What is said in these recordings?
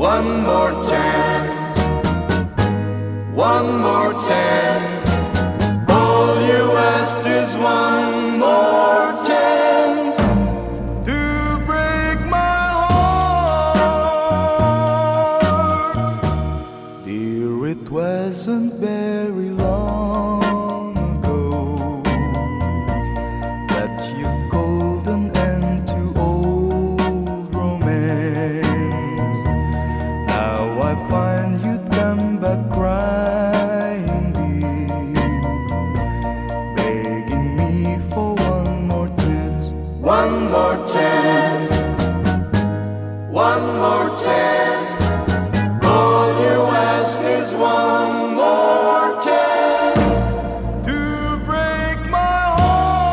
One more chance, one more chance. All you asked is one more chance to break my heart. Dear, it wasn't very long ago that you called an end to old romance. Now I find you come back crying, dear, begging me for one more chance. One more chance, one more chance. All you ask is one more chance to break my heart.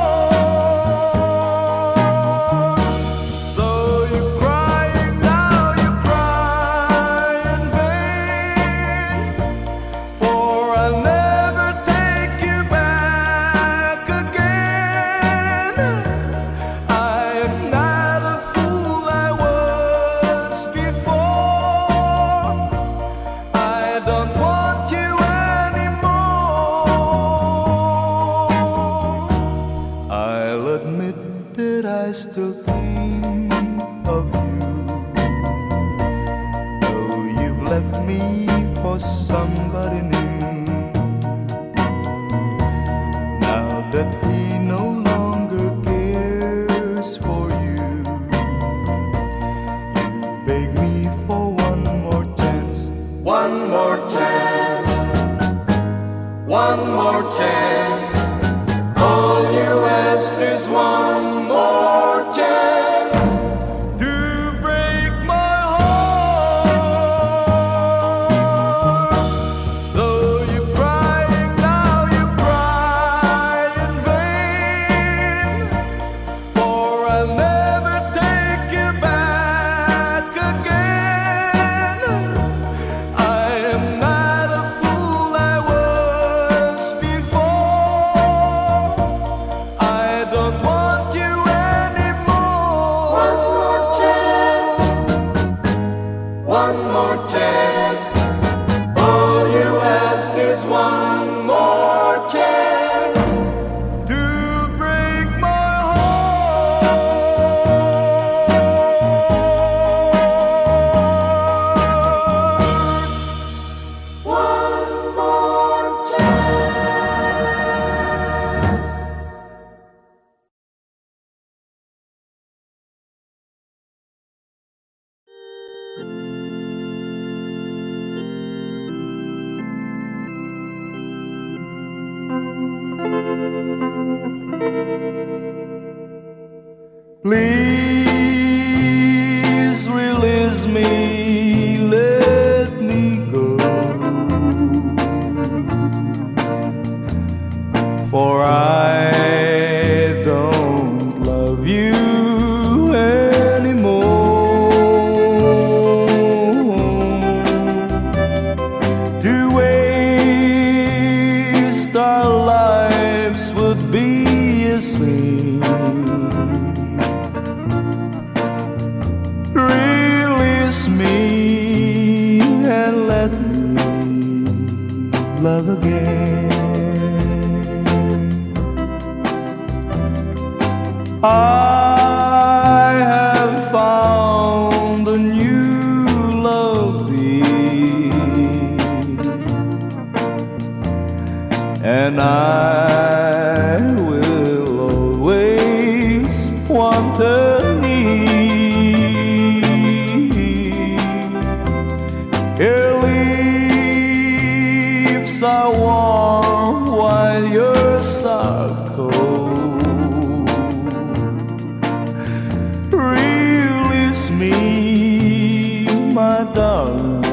Though you're crying now, you cry in vain, for I'll never take you back again. I am not a fool I was before. I don't want you anymore. I'll admit that I still think of you, though you've left me for somebody new. Now that he no longer cares for you, you beg me for one more chance. One more chance, one more chance. All you ask is one more chance to break my heart. Though you're crying now, you cry in vain, for I'll never take you back again. I am not a fool I was before. I don't want you anymore. One more chance, one more chance. All you ask is one more chance to break my heart. One more chance. Please release me, let me go, for I don't love you anymore. To waste our lives would be a sin. Release me and let me love again. I have found a new love, dear, and I will always want her near. Your lips are warm while yours are cold. Release me, my darling,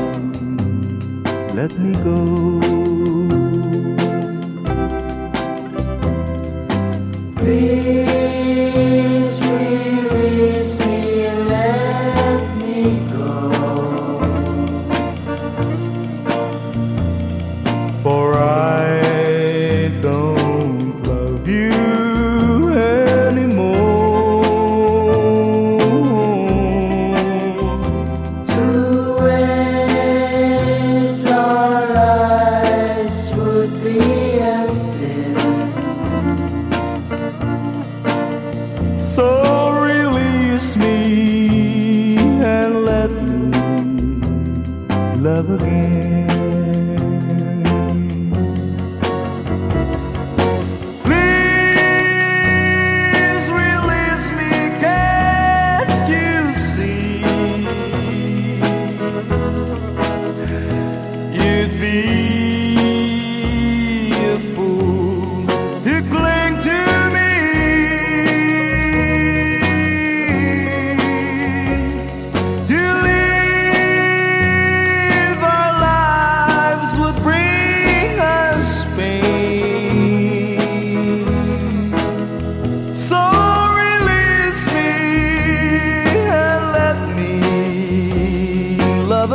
let me go. Please release me, let me go, for I don't love you anymore. To love again. Please release me, can't you see? You'd be a fool to cling to me. To live our lives would bring us pain. So release me and let me love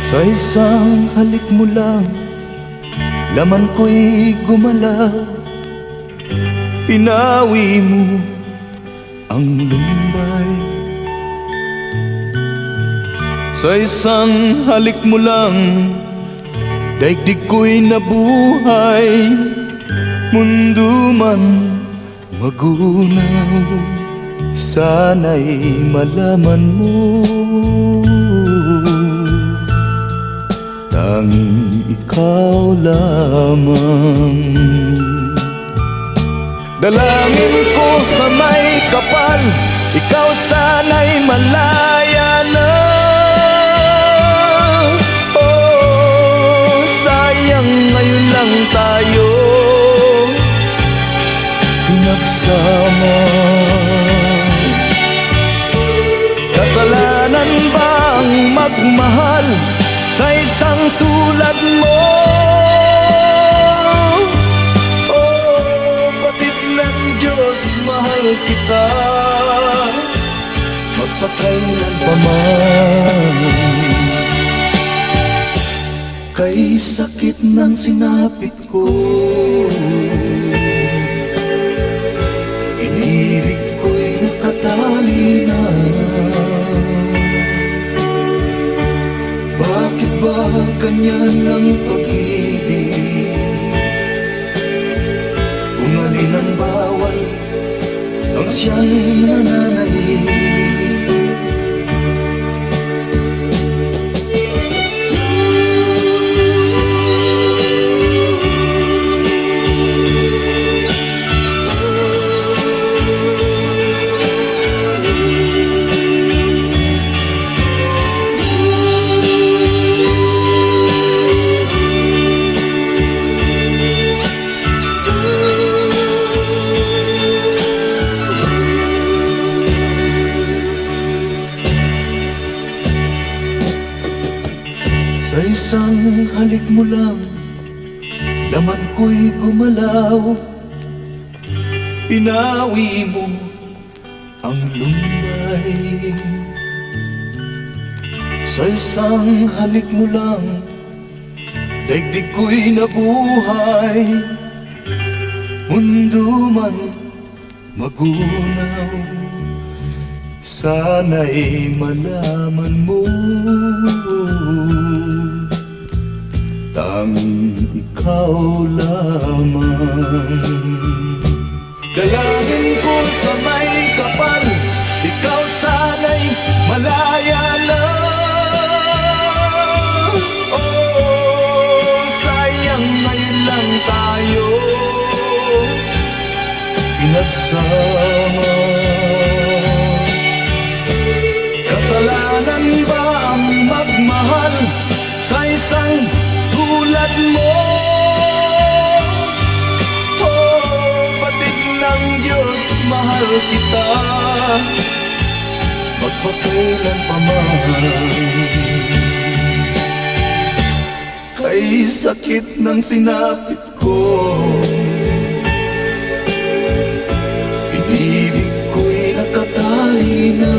Sa isang halik mo lang, laman ko'y gumalaw. Pinawi mo ang lumbay. Sa isang halik mo lang, daigdig ko'y nabuhay. Mundo man magunaw, sana'y malaman mo. Tanging ikaw lamang. Dalangin ko sa may kapal, ikaw sana'y malaya na. Oh, sayang ngayon lang tayo pinagsama. Kasalanan ba ang magmahal sa isang tulad mo? Oh, batid ng Diyos, mahal kita magpakailan pa man. Kay sakit ng sinapit ko, inirig ko'y nakatali na. Bakit ba ganyan ang pag-ibig? Kung alin ang bawal, ang siyang nananaig. Sa isang halik mo lang, laman ko'y gumalaw. Pinawi mo ang lumbay. Sa isang halik mo lang, daigdig ko'y nabuhay. Mundo man magunaw, sana'y malaman mo. Tanging ikaw lamang. Dalangin ko sa may kapal, ikaw sana'y malaya na. Oh, sayang ngayon lang tayo pinagsama. Kasalanan ba ang magmahal sa isang tulad mo? Oh, batid ng Diyos, mahal kita magpakailan pa man. Kay Kay sakit ng sinapit ko, inibig ko'y nakatali na.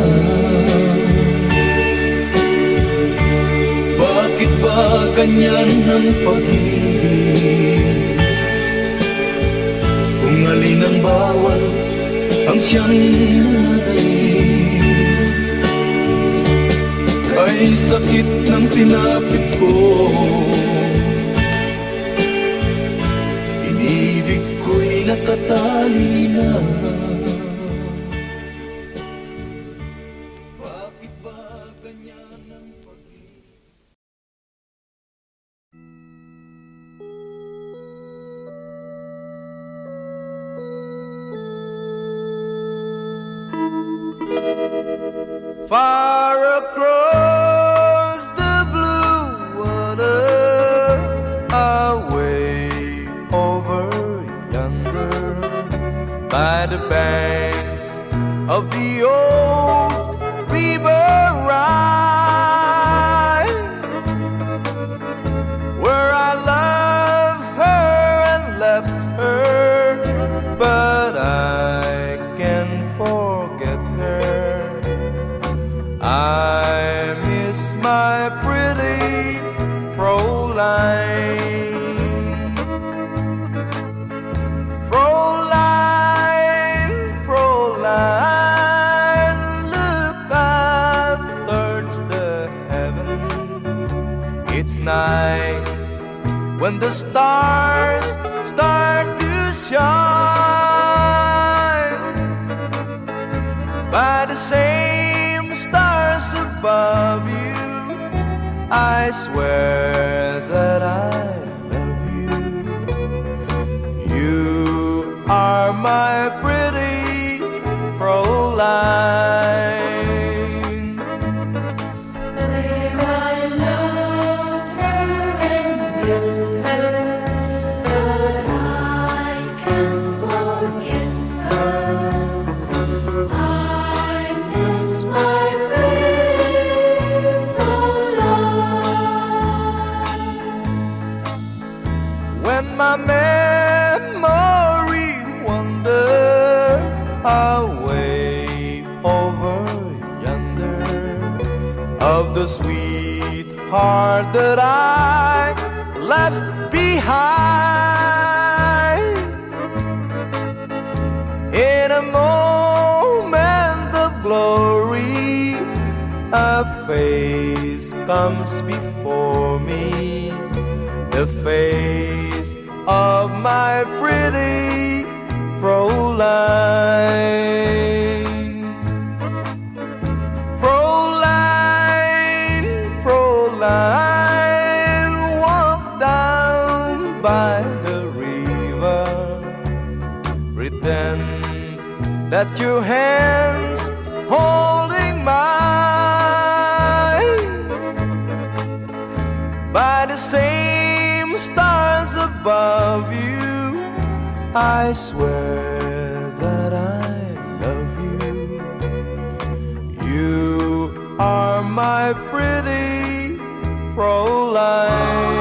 Bakit ba ganyan ang pag-ibig? Kung alin ang bawal ang siyang nanay. Kay sakit ng sinapit ko, inibig ko'y nakatali na. Bakit ba ganyan ang pag-ibig? Far across the blue water, away over yonder, by the banks of the old river Rhine, where I loved her and left her, but I can't forget her. I miss my pretty Fräulein. Fräulein, Fräulein, look up towards the heaven. It's night when the stars start to shine. By the same stars above you, I swear that I love you. You are my pretty Fräulein. Where I loved her and left her, but I can't forget her. I miss my pretty Fräulein. When my memory wander away over yonder, of the sweetheart that I left behind, in a moment of glory, a face comes before me, the face of my pretty Fräulein. Fräulein, Fräulein, walk down by the river, pretend that your hands holding mine. By the same stars above you, I swear that I love you. You are my pretty Fräulein.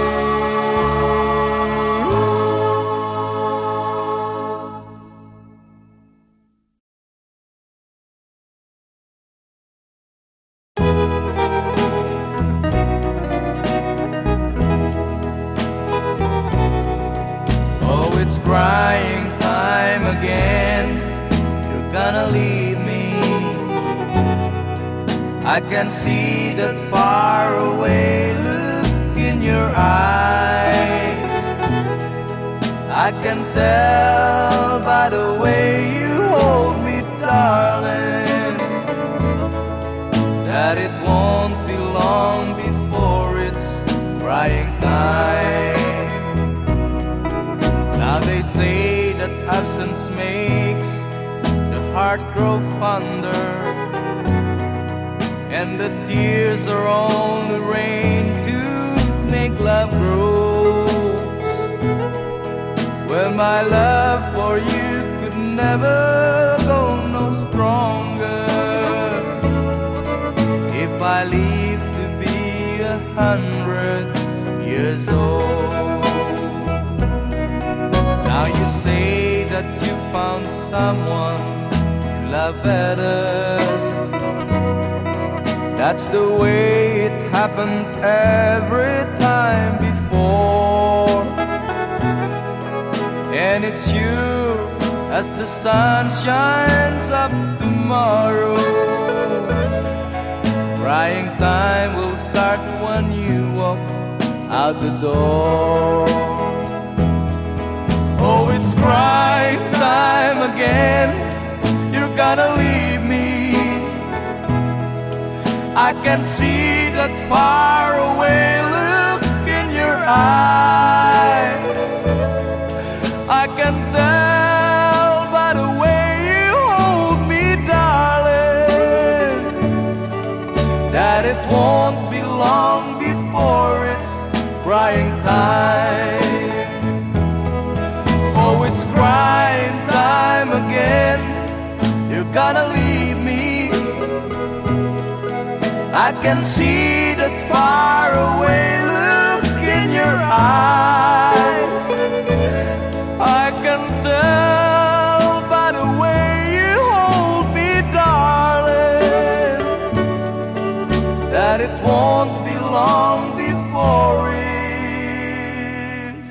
Oh, it's crying time again. You're gonna leave me. I can see that far away look in your eyes. I can tell by the way you hold me, darling, that it won't be long before it's crying time. Now they say that absence makes the heart grow fonder, and the tears are only rain to make love grows. Well, my love for you could never go no stronger if I live to be 100 years old. Now you say that you found someone you love better. That's the way it happened every time before. And it's you as the sun shines up tomorrow. Crying time will start when you walk out the door. Oh, it's crying time again. You're gonna leave me. I can see that faraway look in your eyes. I can tell by the way you hold me, darling, that it won't be long before it's crying time. Oh, it's crying time again. You're gonna leave me. I can see that faraway look in your eyes. I can tell by the way you hold me, darling, that it won't be long before it's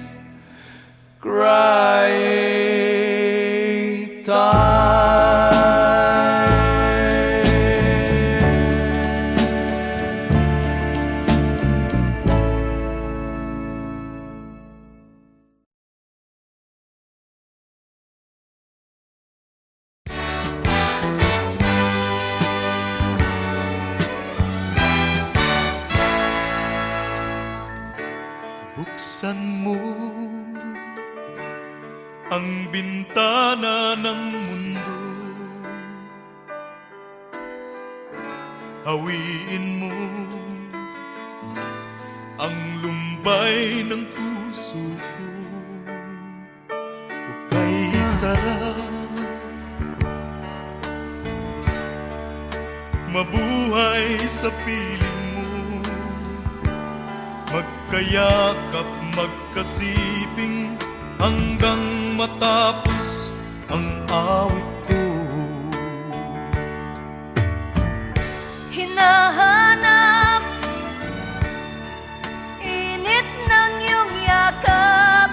crying time. Buksan mo ang bintana ng mundo. Hawiin mo ang lumbay ng puso ko. Hukay sarap, mabuhay sa piling mo. Magkayakap, magkasiping hanggang matapos ang awit ko. Hinahanap init ng iyong yakap,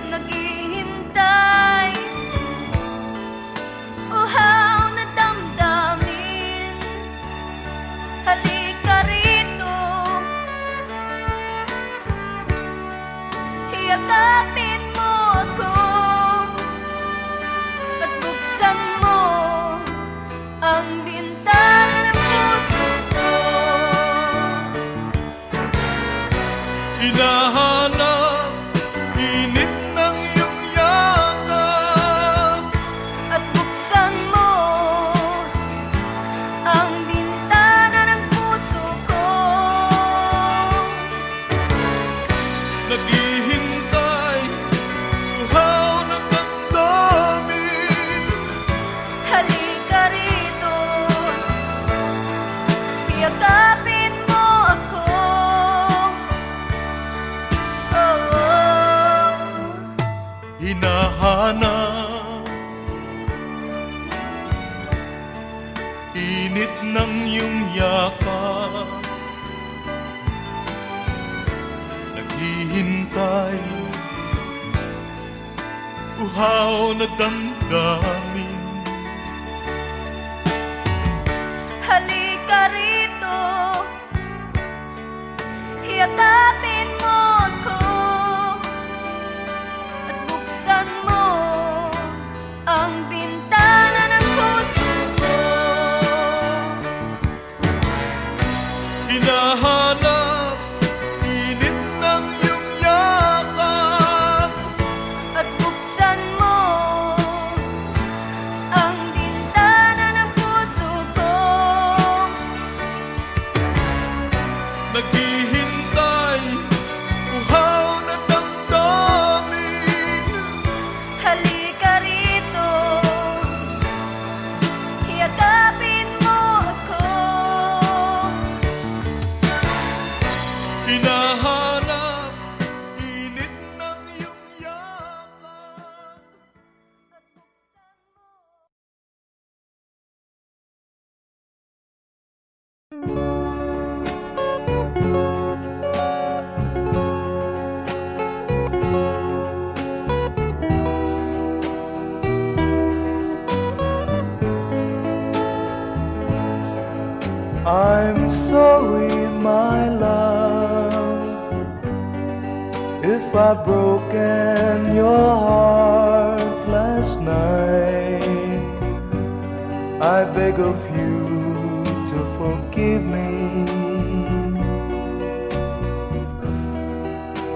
naghihintay uhaw na damdamin. Halika rito, yakapin mo ako at buksan mo ang bintana ng puso ko. Hinahanap init ng iyong yakap At buksan mo ang bintana ng puso ko. naghihintay, uhaw na damdamin. Halika rito, yakapin mo ako. Oh, oh. Hinahanap init ng iyong yakap, naghihintay, uhaw na damdamin. Halika rito, yakapin mo ako at buksan mo ang bintana ng puso ko. Hinahanap init ng iyong yakap, At buksan mo ang bintana ng puso ko. naghihintay, uhaw na damdamin. Halika rito, yakapin mo ako. I'm sorry, my love, if I've broken your heart last night. I beg of you to forgive me.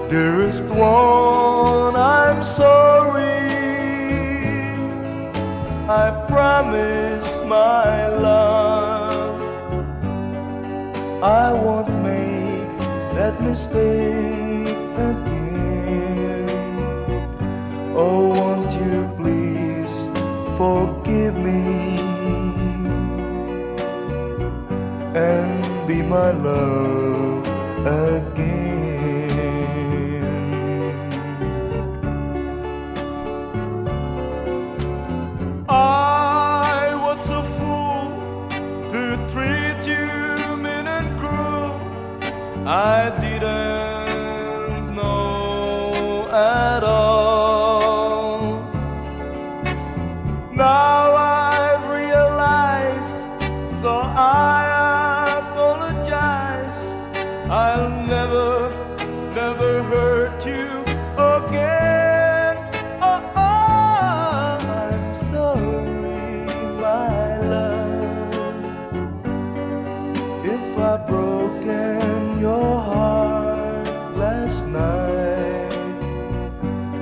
Dearest one, I'm sorry. I promise, my love, I won't make that mistake again. Oh, won't you please forgive me and be my love again. I was a fool to treat you mean and cruel. I didn't know at all. Now I've realized, so I apologize. I'll never, never hurt you again. Oh, I'm sorry, my love, if I've broken your heart last night.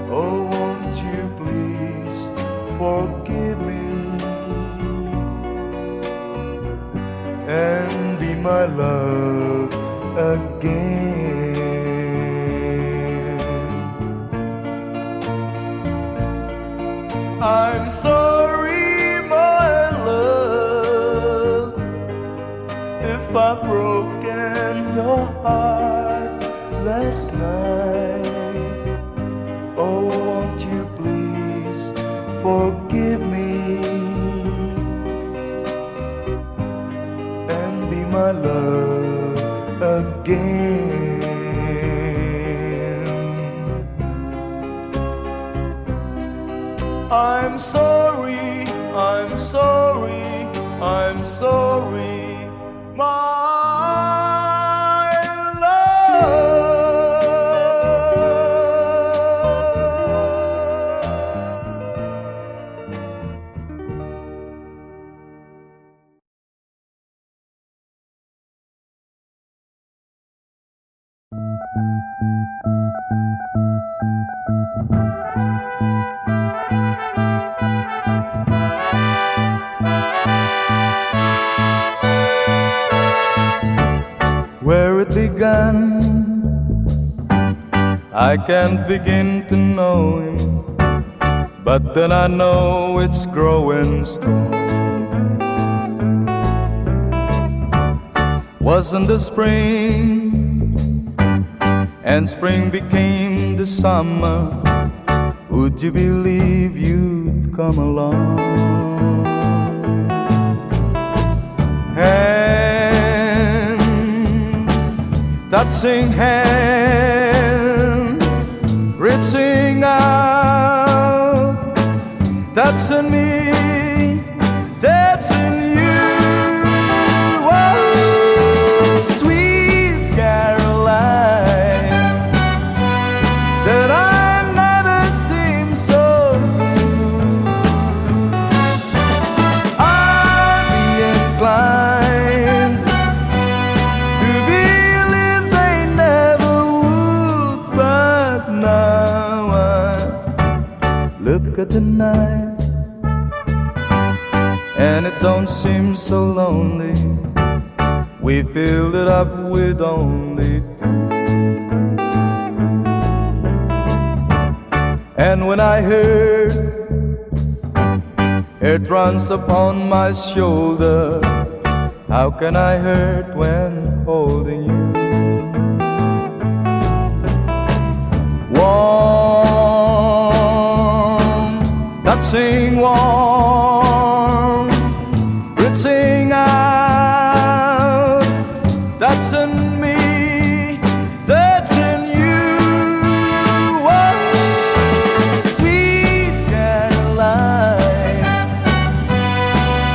Oh, won't you please forgive me and be my love again. I'm sorry, my love, if I've broken your heart last night. Oh, won't you please forgive me and be my love again. I'm sorry, I'm sorry, I'm sorry, my love. Where it began, I can't begin to know him, but then I know it's growing strong. Wasn't the spring, and spring became the summer, would you believe you'd come along? Touching hand, reaching out, touching me, touching you. Oh, sweet Caroline, that I never seem so blue. I'd be inclined to believe they never would, but now I look at the night and it don't seem so lonely. We filled it up with only two. And when I heard it runs upon my shoulder, how can I hurt when holding you? Warm, touching warm, reaching out, touching me, touching you. Oh, sweet Caroline,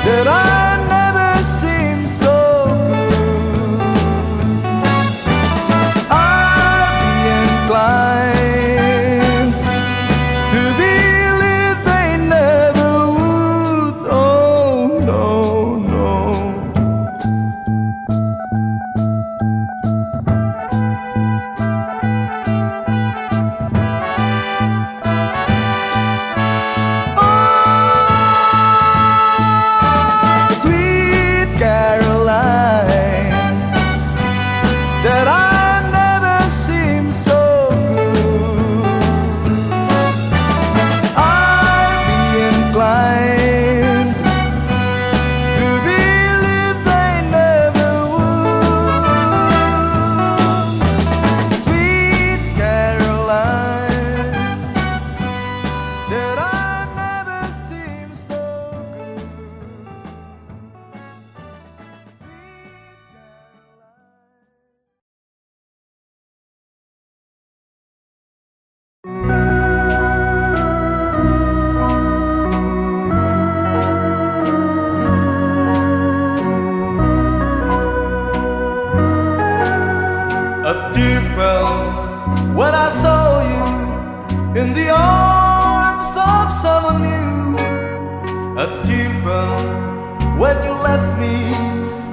that I never seem so blue. Caroline, that I never seem so good. I'd be inclined to believe they never would. Sweet Caroline, that I never seem so good. A tear fell when I saw you in the arms of someone new. A tear fell when you left me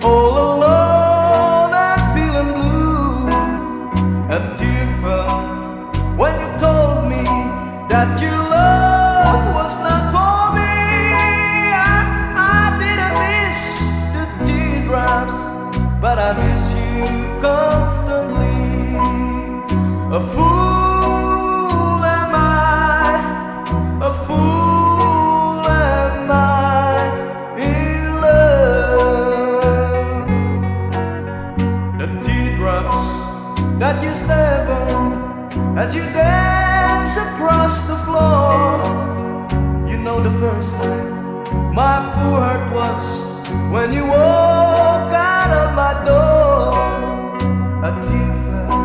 all alone and feeling blue. A tear fell when you told me that your love was not for me. I didn't miss the teardrops, but I miss you constantly. A fool am I, a fool am I in love. The teardrops that you step on as you dance across the floor. You know the first time my poor heart was when you walk out of my door. A tear fell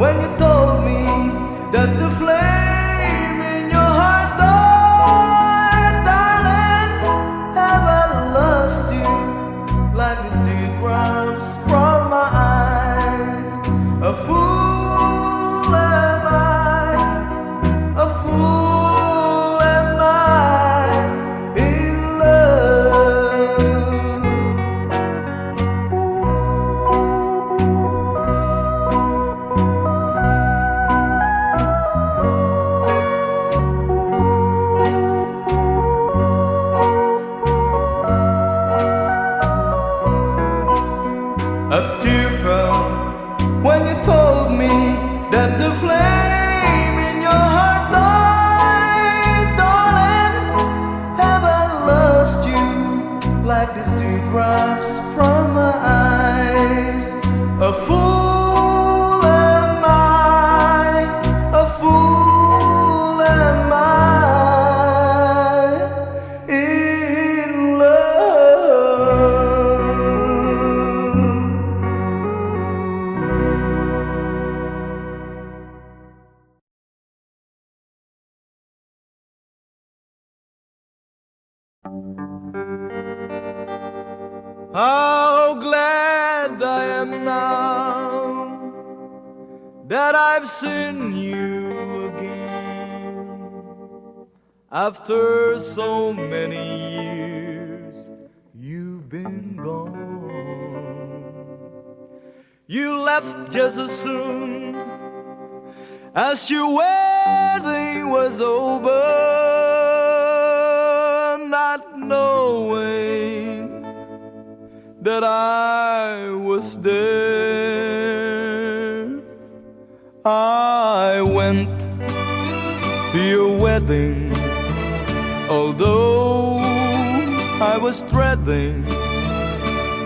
when you told me that the flame in your heart died. Darling, have I lost you like these teardrops from my eyes? A fool am I, a fool am I in love. A tear fell when you told me that the flame in your heart died. Darling, have I lost you like these teardrops from my eyes? A fool am I, a fool am I in love. How glad I am now that I've seen you again. After so many years, you've been gone. You left just as soon as your wedding was over, not knowing that I was there. I went to your wedding, although I was dreading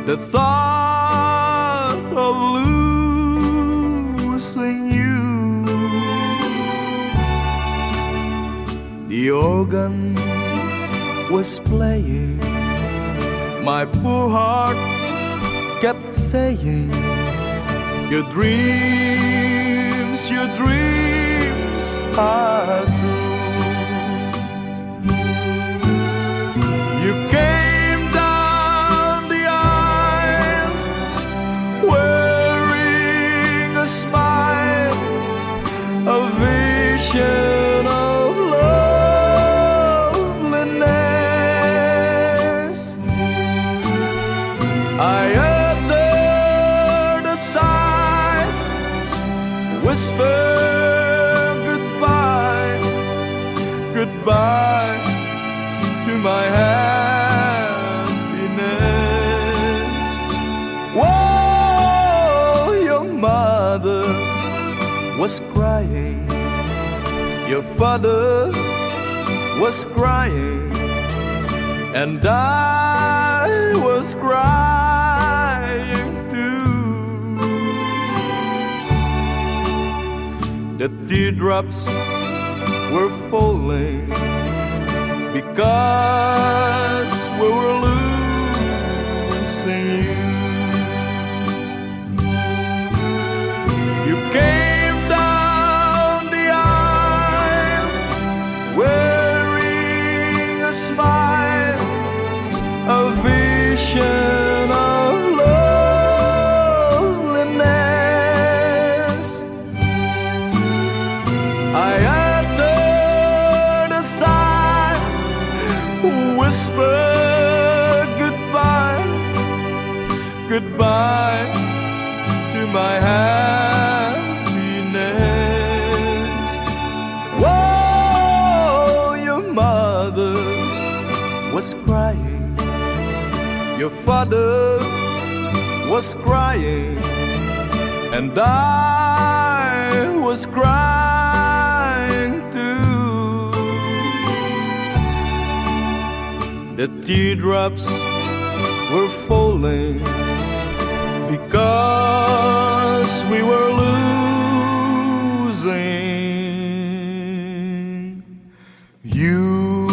the thought of losing you. The organ was playing, my poor heart kept saying, your dreams are true. You came down the aisle wearing a smile, a vision of loveliness. I uttered a sigh, whispered goodbye, goodbye to my happiness. was crying, your father was crying, and I was crying too. The teardrops were falling because we were losing you. You came down the aisle wearing a smile, a vision of loneliness. I uttered a sigh, whispered goodbye, goodbye to my happiness. Whoa, your mother was crying, your father was crying, and I was crying too. The teardrops were falling because we were losing you.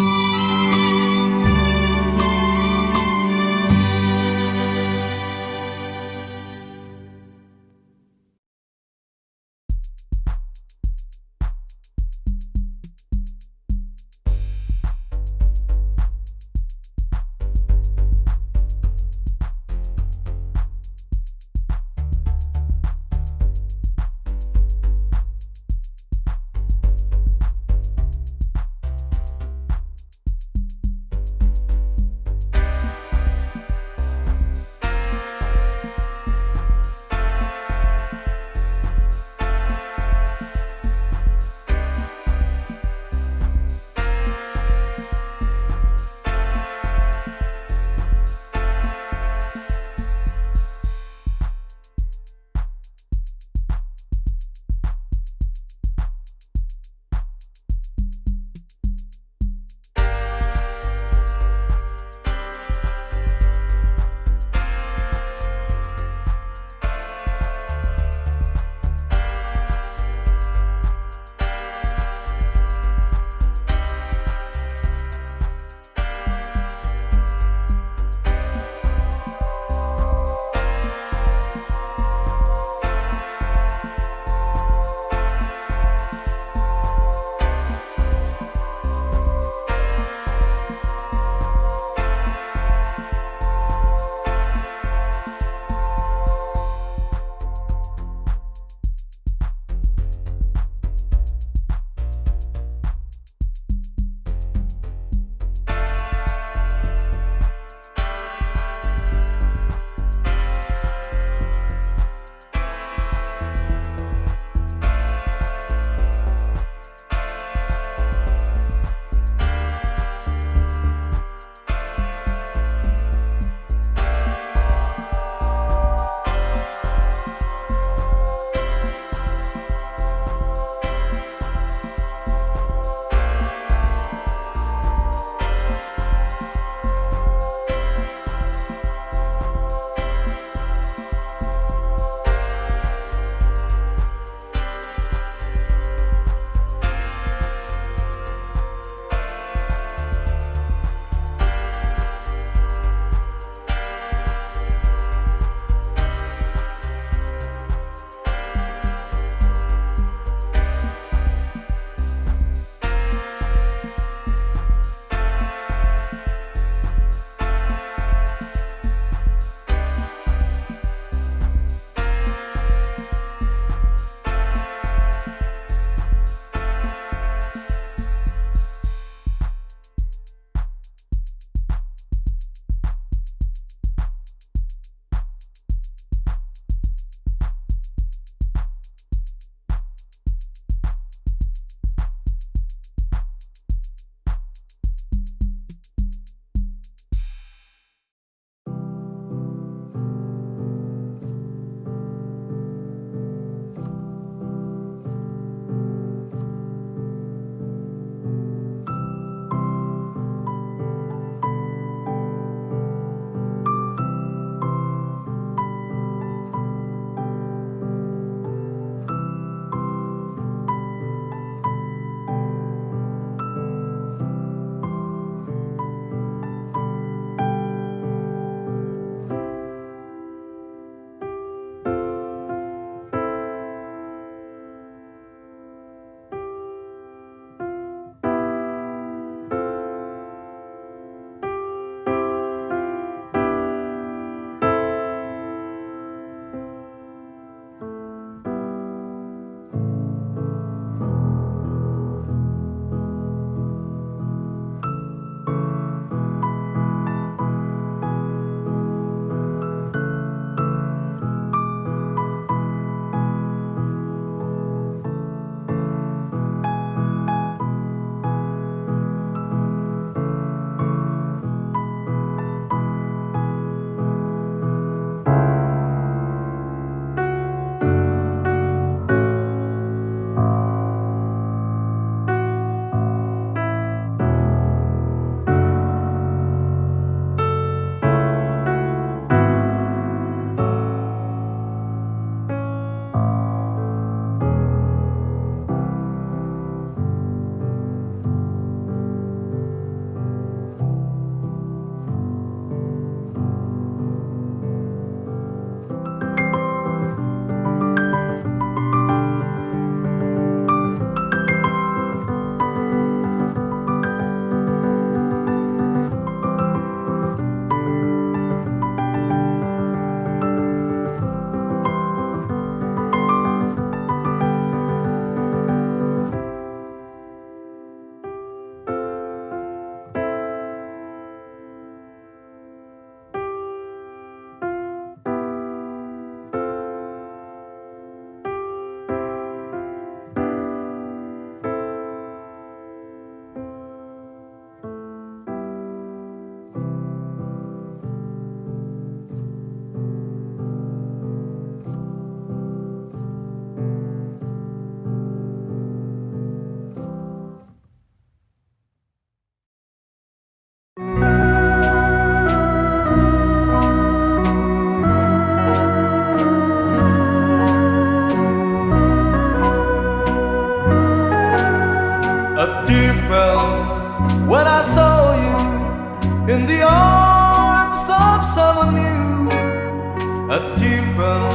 A tear fell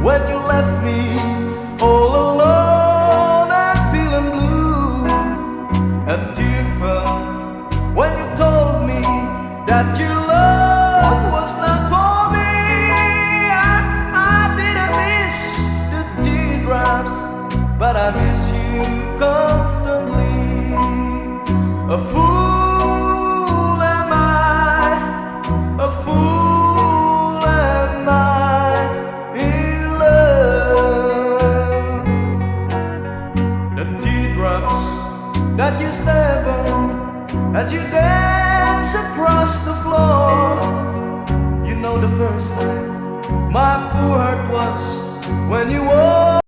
when you left me all alone and feeling blue. A tear fell when you told me that your love was not for me. I didn't miss the teardrops, but I miss you constantly. A fool am I, a fool am I in love. The teardrops that you step on as you dance across the floor. You know the first time my poor heart was when you walked